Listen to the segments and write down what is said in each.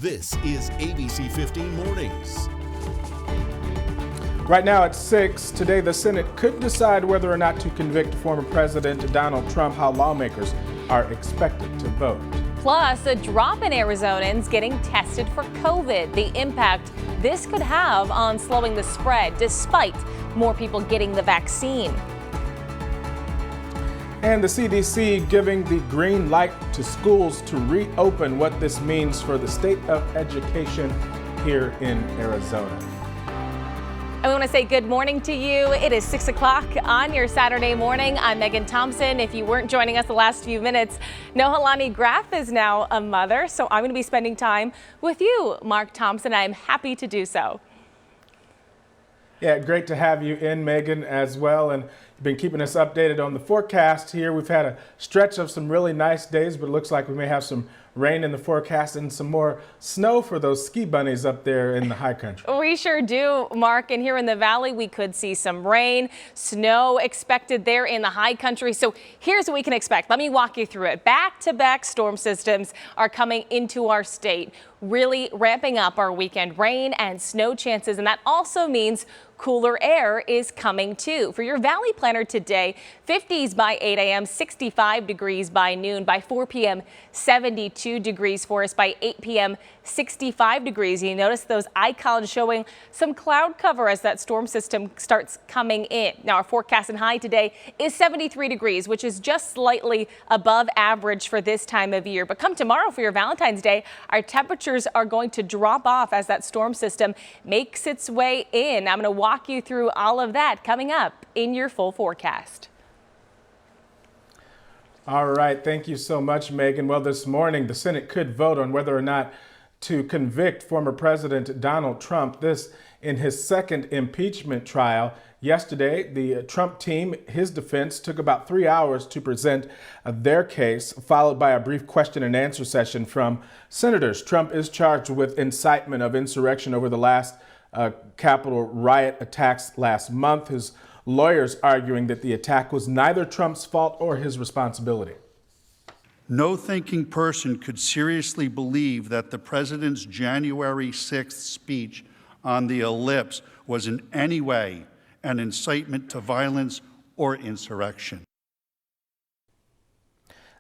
This is ABC15 Mornings. Right now at 6, today the Senate could decide whether or not to convict former President Donald Trump, how lawmakers are expected to vote. Plus, a drop in Arizonans getting tested for COVID. The impact this could have on slowing the spread despite more people getting the vaccine. And the CDC giving the green light to schools to reopen, what this means for the state of education here in Arizona. I want to say good morning to you. It is 6 o'clock on your Saturday morning. I'm Megan Thompson. If you weren't joining us the last few minutes, Nohalani Graff is now a mother, so I'm going to be spending time with you, Mark Thompson. I'm happy to do so. Yeah, great to have you in, Megan, as well. And you've been keeping us updated on the forecast here. We've had a stretch of some really nice days, but it looks like we may have some rain in the forecast and some more snow for those ski bunnies up there in the high country. We sure do, Mark. And here in the valley, we could see some rain, snow expected there in the high country. So here's what we can expect. Let me walk you through it. Back-to-back storm systems are coming into our state, really ramping up our weekend rain and snow chances. And that also means cooler air is coming too. For your valley planner today, 50s by 8 a.m., 65 degrees by noon, by 4 p.m., 72 degrees for us, by 8 p.m., 65 degrees. You notice those icons showing some cloud cover as that storm system starts coming in. Now our forecast and high today is 73 degrees, which is just slightly above average for this time of year. But come tomorrow for your Valentine's Day, our temperatures are going to drop off as that storm system makes its way in. I'm going to walk you through all of that coming up in your full forecast. All right. Thank you so much, Megan. Well, this morning, the Senate could vote on whether or not to convict former President Donald Trump, this in his second impeachment trial. Yesterday, the Trump team, his defense, took about 3 hours to present their case, followed by a brief question and answer session from senators. Trump is charged with incitement of insurrection over the last Capitol riot attacks last month. His lawyers arguing that the attack was neither Trump's fault or his responsibility. No thinking person could seriously believe that the president's January 6th speech on the ellipse was in any way an incitement to violence or insurrection.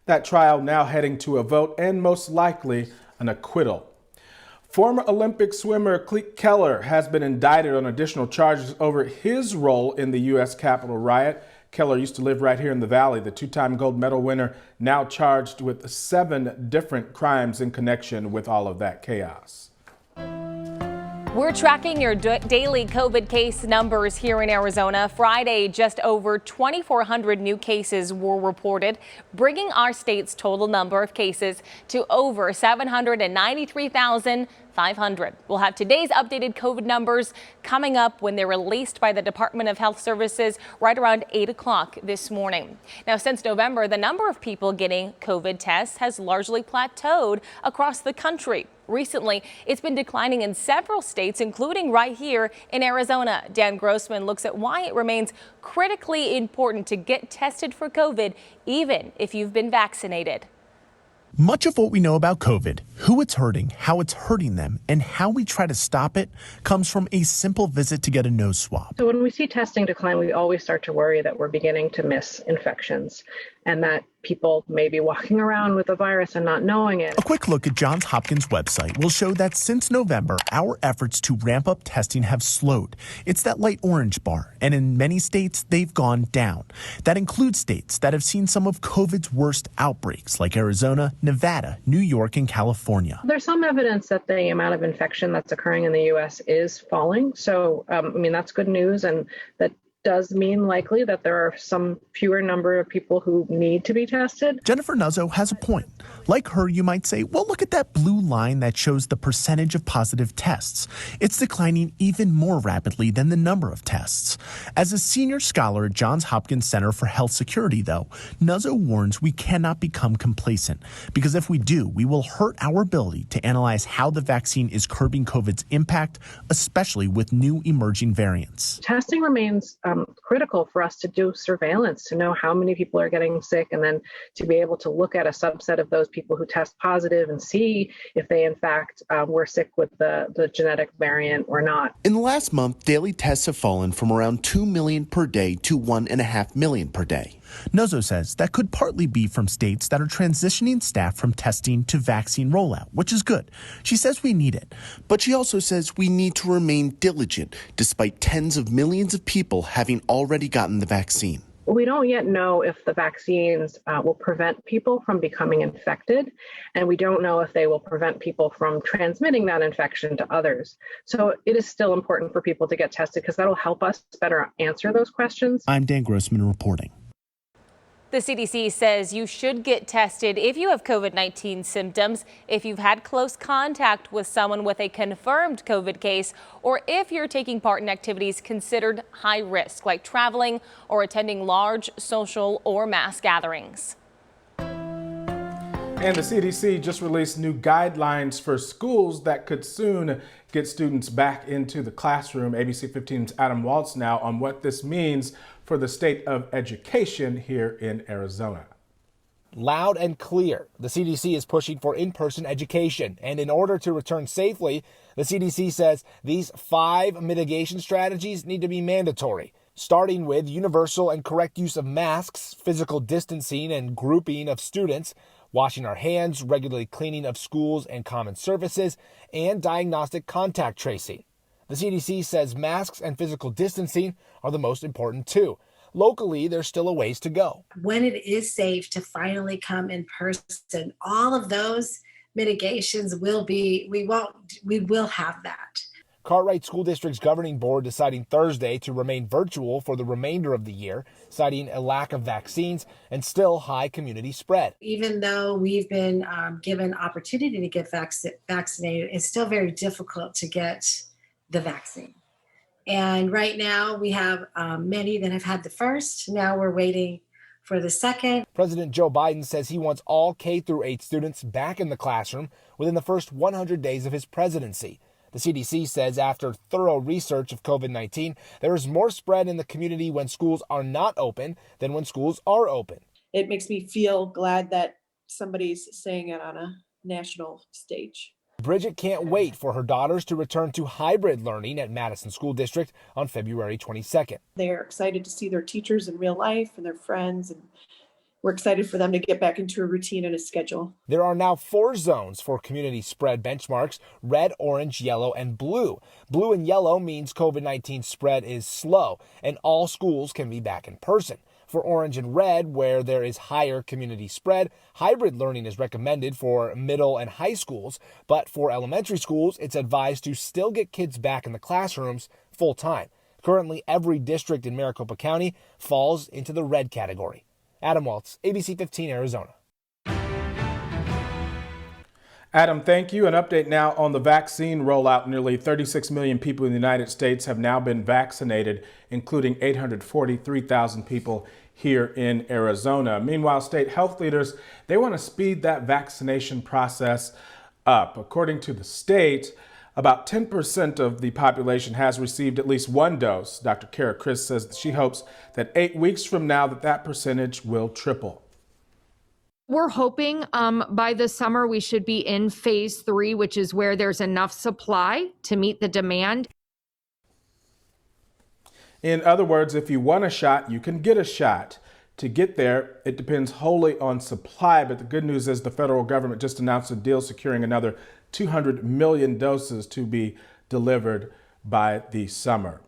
That trial now heading to a vote and most likely an acquittal. Former Olympic swimmer Cleet Keller has been indicted on additional charges over his role in the U.S. Capitol riot. Keller used to live right here in the Valley. The two-time gold medal winner now charged with 7 different crimes in connection with all of that chaos. We're tracking your daily COVID case numbers here in Arizona. Friday, just over 2,400 new cases were reported, bringing our state's total number of cases to over 793,500. We'll have today's updated COVID numbers coming up when they're released by the Department of Health Services right around 8 o'clock this morning. Now, since November, the number of people getting COVID tests has largely plateaued across the country. Recently, it's been declining in several states, including right here in Arizona. Dan Grossman looks at why it remains critically important to get tested for COVID, even if you've been vaccinated. Much of what we know about COVID, who it's hurting, how it's hurting them, and how we try to stop it comes from a simple visit to get a nose swab. So when we see testing decline, we always start to worry that we're beginning to miss infections and that people may be walking around with the virus and not knowing it. A quick look at Johns Hopkins' website will show that since November, our efforts to ramp up testing have slowed. It's that light orange bar, and in many states, they've gone down. That includes states that have seen some of COVID's worst outbreaks, like Arizona, Nevada, New York, and California. There's some evidence that the amount of infection that's occurring in the U.S. is falling. So, that's good news, and that does mean likely that there are some fewer number of people who need to be tested. Jennifer Nuzzo has a point. Like her, you might say, well, look at that blue line that shows the percentage of positive tests. It's declining even more rapidly than the number of tests. As a senior scholar at Johns Hopkins Center for Health Security, though, Nuzzo warns we cannot become complacent, because if we do, we will hurt our ability to analyze how the vaccine is curbing COVID's impact, especially with new emerging variants. Testing remains critical for us to do surveillance, to know how many people are getting sick, and then to be able to look at a subset of those people who test positive and see if they in fact were sick with the genetic variant or not. In the last month, daily tests have fallen from around 2 million per day to 1.5 million per day. Nuzzo says that could partly be from states that are transitioning staff from testing to vaccine rollout, which is good. She says we need it, but she also says we need to remain diligent despite tens of millions of people having already gotten the vaccine. We don't yet know if the vaccines will prevent people from becoming infected, and we don't know if they will prevent people from transmitting that infection to others. So it is still important for people to get tested because that'll help us better answer those questions. I'm Dan Grossman reporting. The CDC says you should get tested if you have COVID-19 symptoms, if you've had close contact with someone with a confirmed COVID case, or if you're taking part in activities considered high risk, like traveling or attending large social or mass gatherings. And the CDC just released new guidelines for schools that could soon get students back into the classroom. ABC15's Adam Waltz now on what this means for the state of education here in Arizona. Loud and clear, the CDC is pushing for in-person education. And in order to return safely, the CDC says these 5 mitigation strategies need to be mandatory, starting with universal and correct use of masks, physical distancing and grouping of students, washing our hands, regularly cleaning of schools and common surfaces, and diagnostic contact tracing. The CDC says masks and physical distancing are the most important too. Locally, there's still a ways to go. When it is safe to finally come in person, all of those mitigations we will have that. Cartwright School District's governing board deciding Thursday to remain virtual for the remainder of the year, citing a lack of vaccines and still high community spread. Even though we've been given opportunity to get vaccinated, it's still very difficult to get the vaccine. And right now we have many that have had the first. Now we're waiting for the second. President Joe Biden says he wants all K-8 students back in the classroom within the first 100 days of his presidency. The CDC says after thorough research of COVID-19, there is more spread in the community when schools are not open than when schools are open. It makes me feel glad that somebody's saying it on a national stage. Bridget can't wait for her daughters to return to hybrid learning at Madison School District on February 22nd. They're excited to see their teachers in real life and their friends, and we're excited for them to get back into a routine and a schedule. There are now 4 zones for community spread benchmarks: red, orange, yellow, and blue. Blue and yellow means COVID-19 spread is slow and all schools can be back in person. For orange and red, where there is higher community spread, hybrid learning is recommended for middle and high schools, but for elementary schools, it's advised to still get kids back in the classrooms full time. Currently, every district in Maricopa County falls into the red category. Adam Waltz, ABC15 Arizona. Adam, thank you. An update now on the vaccine rollout. Nearly 36 million people in the United States have now been vaccinated, including 843,000 people here in Arizona. Meanwhile, state health leaders, they want to speed that vaccination process up. According to the state, about 10% of the population has received at least one dose. Dr. Kara Chris says that she hopes that 8 weeks from now that percentage will triple. We're hoping by the summer we should be in phase 3, which is where there's enough supply to meet the demand. In other words, if you want a shot, you can get a shot. To get there, it depends wholly on supply, but the good news is the federal government just announced a deal securing another 200 million doses to be delivered by the summer.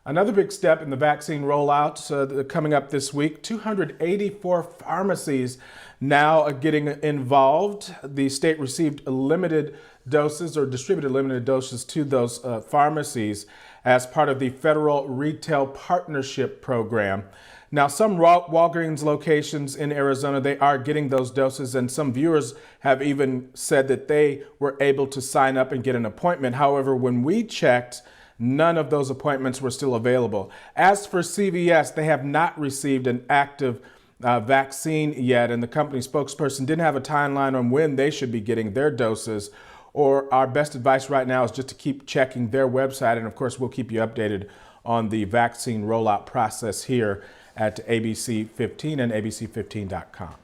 Another big step in the vaccine rollout coming up this week, 284 pharmacies now are getting involved. The state received limited doses or distributed limited doses to those pharmacies as part of the Federal Retail Partnership Program. Now, some Walgreens locations in Arizona, they are getting those doses, and some viewers have even said that they were able to sign up and get an appointment. However, when we checked, none of those appointments were still available. As for CVS, they have not received an active vaccine yet, and the company spokesperson didn't have a timeline on when they should be getting their doses. Or our best advice right now is just to keep checking their website, and of course we'll keep you updated on the vaccine rollout process here at ABC15 and ABC15.com.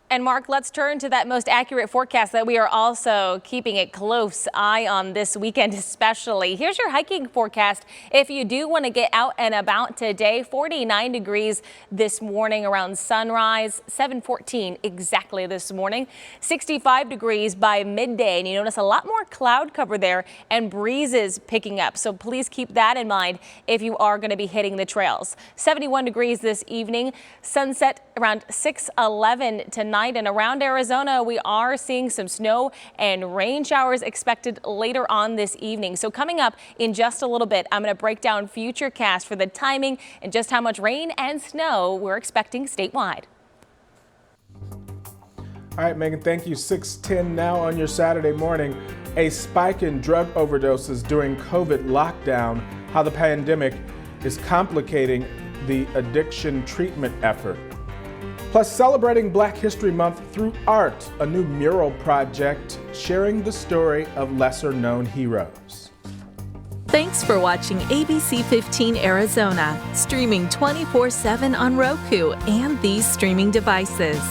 And Mark, let's turn to that most accurate forecast that we are also keeping a close eye on this weekend especially. Here's your hiking forecast. If you do want to get out and about today, 49 degrees this morning around sunrise, 7:14 exactly this morning, 65 degrees by midday. And you notice a lot more cloud cover there and breezes picking up. So please keep that in mind if you are going to be hitting the trails. 71 degrees this evening, sunset around 6:11 tonight. And around Arizona, we are seeing some snow and rain showers expected later on this evening. So coming up in just a little bit, I'm going to break down Futurecast for the timing and just how much rain and snow we're expecting statewide. All right, Megan, thank you. 6:10 now on your Saturday morning. A spike in drug overdoses during COVID lockdown, how the pandemic is complicating the addiction treatment effort. Plus, celebrating Black History Month through art, a new mural project sharing the story of lesser-known heroes. Thanks for watching ABC15 Arizona, streaming 24/7 on Roku and these streaming devices.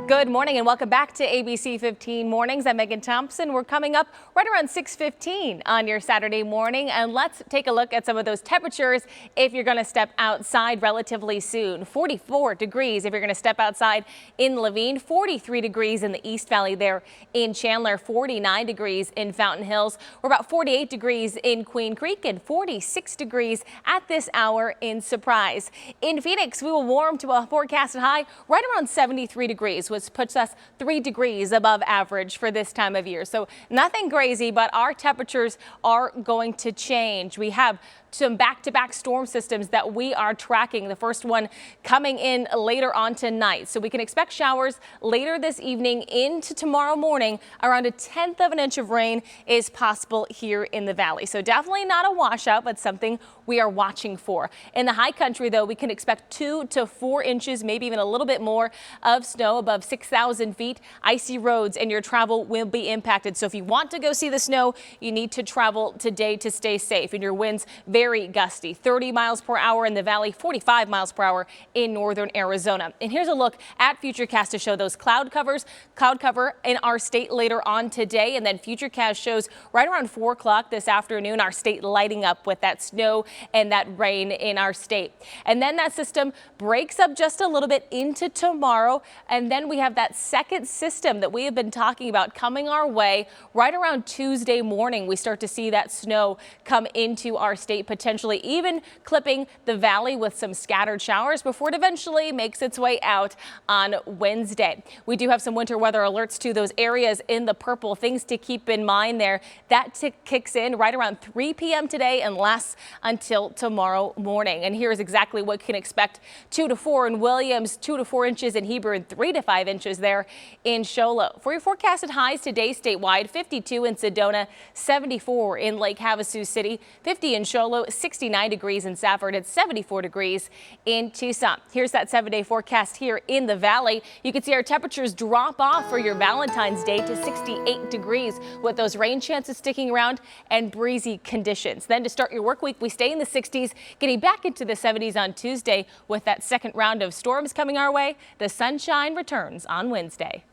Good morning and welcome back to ABC 15 Mornings. I'm Megan Thompson. We're coming up right around 6:15 on your Saturday morning, and let's take a look at some of those temperatures if you're going to step outside relatively soon. 44 degrees if you're going to step outside in Levine, 43 degrees in the East Valley there in Chandler, 49 degrees in Fountain Hills. We're about 48 degrees in Queen Creek and 46 degrees at this hour in Surprise. In Phoenix, we will warm to a forecasted high right around 73 degrees, which puts us 3 degrees above average for this time of year. So nothing crazy, but our temperatures are going to change. We have some back-to-back storm systems that we are tracking. The first one coming in later on tonight. So we can expect showers later this evening into tomorrow morning. Around 1/10 of an inch of rain is possible here in the valley. So definitely not a washout, but something we are watching for. In the high country, though, we can expect 2 to 4 inches, maybe even a little bit more of snow above 6,000 feet. Icy roads and your travel will be impacted. So if you want to go see the snow, you need to travel today to stay safe. And your winds very gusty, 30 miles per hour in the valley, 45 miles per hour in northern Arizona. And here's a look at Futurecast to show those cloud cover in our state later on today. And then Futurecast shows right around 4 o'clock this afternoon, our state lighting up with that snow and that rain in our state. And then that system breaks up just a little bit into tomorrow. And then we have that second system that we have been talking about coming our way right around Tuesday morning. We start to see that snow come into our state, potentially even clipping the valley with some scattered showers before it eventually makes its way out on Wednesday. We do have some winter weather alerts to those areas in the purple. Things to keep in mind there. That kicks in right around 3 p.m. today and lasts until tomorrow morning. And here's exactly what you can expect. 2 to 4 in Williams, 2 to 4 inches in Heber, and 3 to 5 inches there in Show Low. For your forecasted highs today statewide, 52 in Sedona, 74 in Lake Havasu City, 50 in Show Low, 69 degrees in Safford, and 74 degrees in Tucson. Here's that 7-day forecast here in the valley. You can see our temperatures drop off for your Valentine's Day to 68 degrees with those rain chances sticking around and breezy conditions. Then to start your work week, we stay in the 60s, getting back into the 70s on Tuesday with that second round of storms coming our way. The sunshine returns on Wednesday.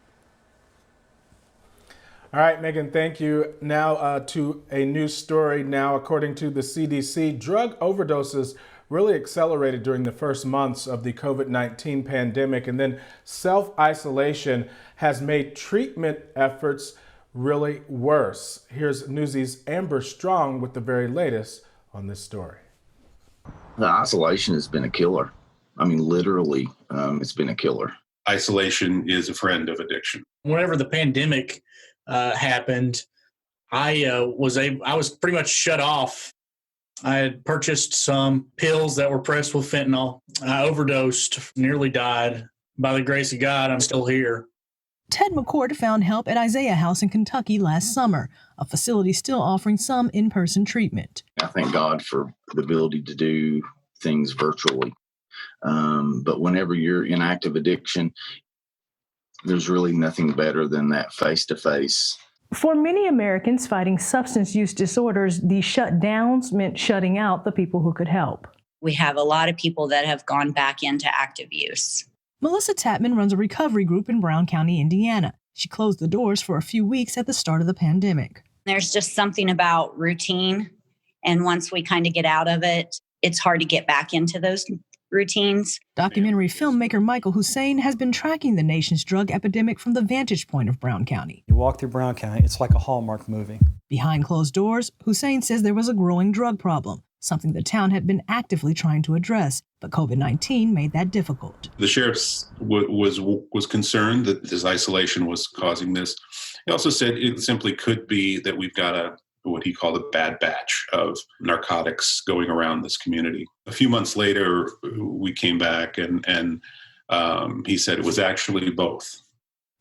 All right, Megan, thank you. Now to a new story. Now, according to the CDC, drug overdoses really accelerated during the first months of the COVID-19 pandemic, and then self-isolation has made treatment efforts really worse. Here's Newsy's Amber Strong with the very latest on this story. The isolation has been a killer. I mean, literally, it's been a killer. Isolation is a friend of addiction. Whenever the pandemic happened, I was pretty much shut off. I had purchased some pills that were pressed with fentanyl. I overdosed, nearly died. By the grace of God, I'm still here. Ted McCord found help at Isaiah House in Kentucky last summer, a facility still offering some in-person treatment. I thank God for the ability to do things virtually. But whenever you're in active addiction, there's really nothing better than that face-to-face. For many Americans fighting substance use disorders, these shutdowns meant shutting out the people who could help. We have a lot of people that have gone back into active use. Melissa Tapman runs a recovery group in Brown County, Indiana. She closed the doors for a few weeks at the start of the pandemic. There's just something about routine. And once we kind of get out of it, it's hard to get back into those routines. Documentary filmmaker Michael Hussein has been tracking the nation's drug epidemic from the vantage point of Brown County. You walk through Brown County, it's like a Hallmark movie. Behind closed doors, Hussein says there was a growing drug problem, something the town had been actively trying to address, but COVID-19 made that difficult. The sheriff was concerned that this isolation was causing this. He also said it simply could be that we've got what he called a bad batch of narcotics going around this community. A few months later, we came back and he said it was actually both.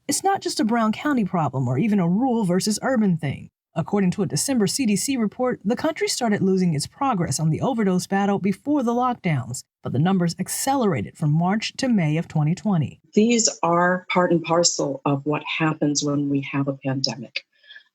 It's not just a Brown County problem or even a rural versus urban thing. According to a December CDC report, the country started losing its progress on the overdose battle before the lockdowns, but the numbers accelerated from March to May of 2020. These are part and parcel of what happens when we have a pandemic.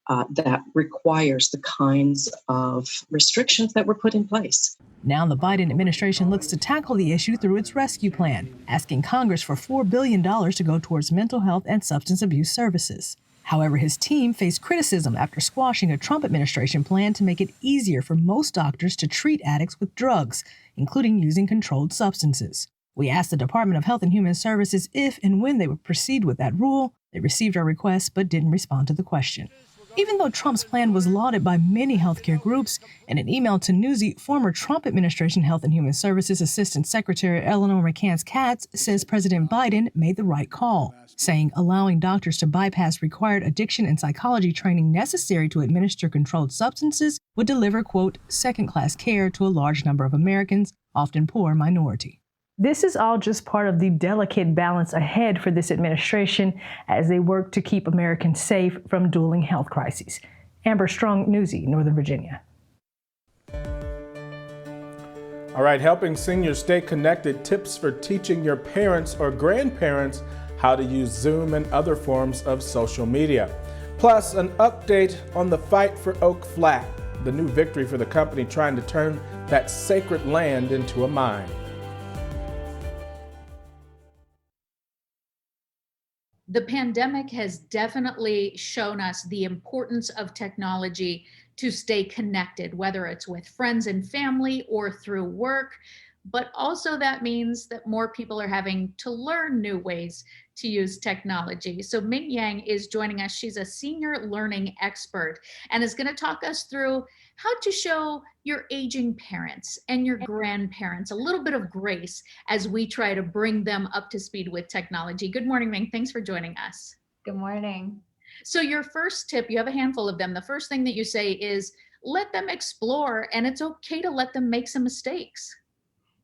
That requires the kinds of restrictions that were put in place. Now the Biden administration looks to tackle the issue through its rescue plan, asking Congress for $4 billion to go towards mental health and substance abuse services. However, his team faced criticism after squashing a Trump administration plan to make it easier for most doctors to treat addicts with drugs, including using controlled substances. We asked the Department of Health and Human Services if and when they would proceed with that rule. They received our request but didn't respond to the question. Even though Trump's plan was lauded by many healthcare groups, in an email to Newsy, former Trump administration Health and Human Services Assistant Secretary Eleanor McCants-Katz says President Biden made the right call, saying allowing doctors to bypass required addiction and psychology training necessary to administer controlled substances would deliver, quote, second-class care to a large number of Americans, often poor minority. This is all just part of the delicate balance ahead for this administration as they work to keep Americans safe from dueling health crises. Amber Strong, Newsy, Northern Virginia. All right, helping seniors stay connected, tips for teaching your parents or grandparents how to use Zoom and other forms of social media. Plus, an update on the fight for Oak Flat, the new victory for the company trying to turn that sacred land into a mine. The pandemic has definitely shown us the importance of technology to stay connected, whether it's with friends and family or through work. But also that means that more people are having to learn new ways to use technology. So Ming Yang is joining us. She's a senior learning expert and is going to talk us through how to show your aging parents and your grandparents a little bit of grace as we try to bring them up to speed with technology. Good morning, Ming. Thanks for joining us. Good morning. So your first tip, you have a handful of them. The first thing that you say is let them explore, and it's okay to let them make some mistakes.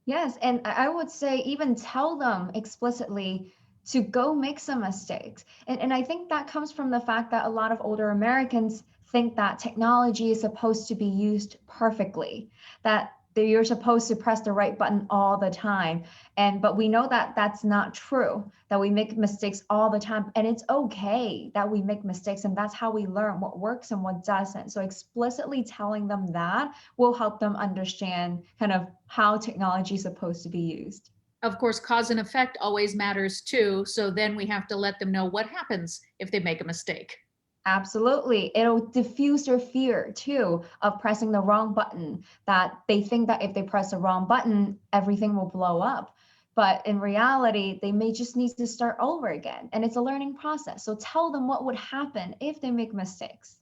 Yes, and I would say even tell them explicitly to go make some mistakes. And I think that comes from the fact that a lot of older Americans think that technology is supposed to be used perfectly, that you're supposed to press the right button all the time. But we know that that's not true, that we make mistakes all the time. And it's okay that we make mistakes. And that's how we learn what works and what doesn't. So explicitly telling them that will help them understand kind of how technology is supposed to be used. Of course, cause and effect always matters too. So then we have to let them know what happens if they make a mistake. Absolutely. It'll diffuse their fear too of pressing the wrong button, that they think that if they press the wrong button, everything will blow up. But in reality, they may just need to start over again. And it's a learning process. So tell them what would happen if they make mistakes.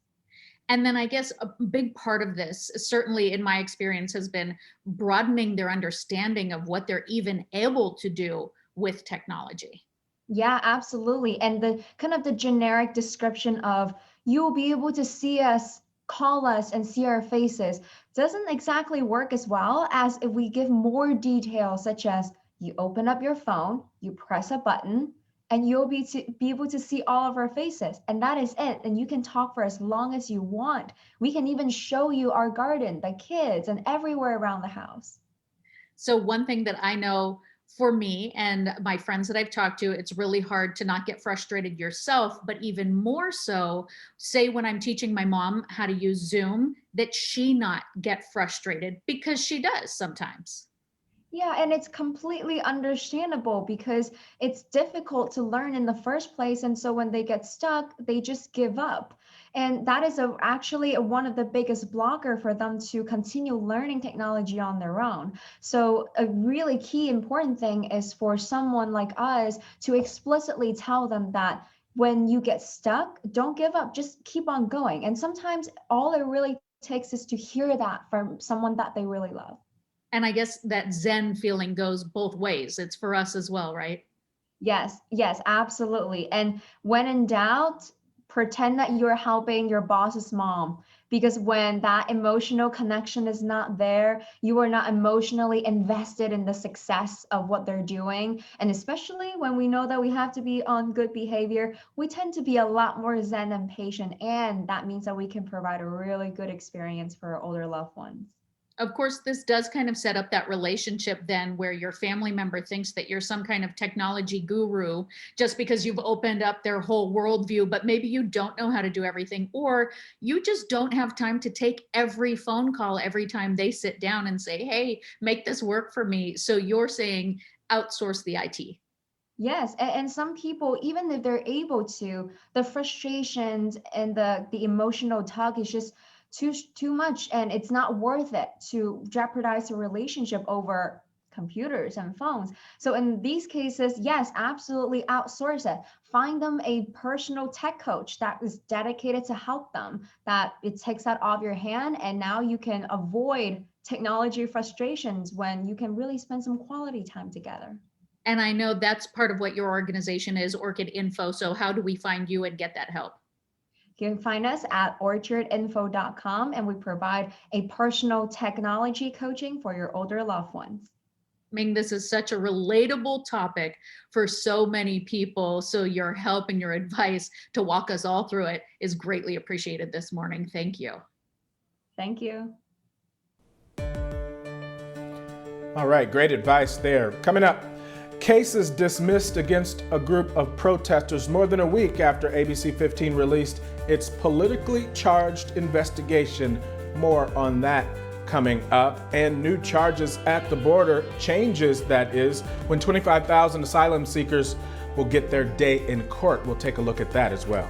And then I guess a big part of this, certainly in my experience, has been broadening their understanding of what they're even able to do with technology. Yeah, absolutely. And the kind of the generic description of you'll be able to see us, call us, and see our faces doesn't exactly work as well as if we give more details, such as you open up your phone, you press a button, and you'll be able to see all of our faces. And that is it. And you can talk for as long as you want. We can even show you our garden, the kids, and everywhere around the house. So one thing that I know for me and my friends that I've talked to, it's really hard to not get frustrated yourself, but even more so, say when I'm teaching my mom how to use Zoom, that she not get frustrated, because she does sometimes. Yeah, and it's completely understandable because it's difficult to learn in the first place. And so when they get stuck, they just give up. And that is actually one of the biggest blocker for them to continue learning technology on their own. So a really key important thing is for someone like us to explicitly tell them that when you get stuck, don't give up, just keep on going. And sometimes all it really takes is to hear that from someone that they really love. And I guess that Zen feeling goes both ways. It's for us as well, right? Yes, yes, absolutely. And when in doubt, pretend that you're helping your boss's mom, because when that emotional connection is not there, you are not emotionally invested in the success of what they're doing. And especially when we know that we have to be on good behavior, we tend to be a lot more Zen and patient. And that means that we can provide a really good experience for our older loved ones. Of course, this does kind of set up that relationship then where your family member thinks that you're some kind of technology guru just because you've opened up their whole worldview, but maybe you don't know how to do everything, or you just don't have time to take every phone call every time they sit down and say, hey, make this work for me. So you're saying outsource the IT. Yes, and some people, even if they're able to, the frustrations and the emotional tug is just too much, and it's not worth it to jeopardize a relationship over computers and phones. So in these cases, yes, absolutely outsource it. Find them a personal tech coach that is dedicated to help them, that it takes that off your hand, and now you can avoid technology frustrations when you can really spend some quality time together. And I know that's part of what your organization is, Orchid Info. So how do we find you and get that help? You can find us at orchardinfo.com, and we provide a personal technology coaching for your older loved ones. Ming, this is such a relatable topic for so many people. So your help and your advice to walk us all through it is greatly appreciated this morning. Thank you. Thank you. All right, great advice there. Coming up, cases dismissed against a group of protesters more than a week after ABC15 released its politically charged investigation. More on that coming up. And new charges at the border, changes that is, when 25,000 asylum seekers will get their day in court. We'll take a look at that as well.